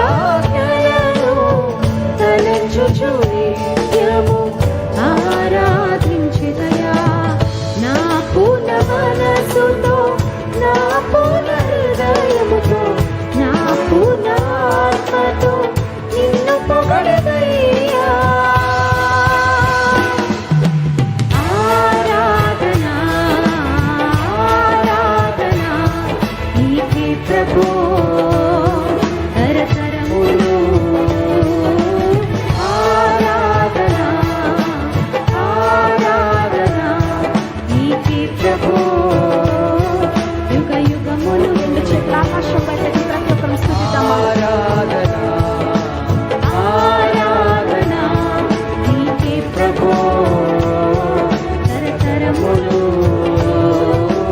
ఆజ్ఞలను తలంచుచు నిత్యము ఆరాధించెదయా. నా పూర్ణ మనసుతో, నా పూర్ణ హృదయముతో, నా పూర్ణ ఆత్మతో నిన్ను పొగడెదను.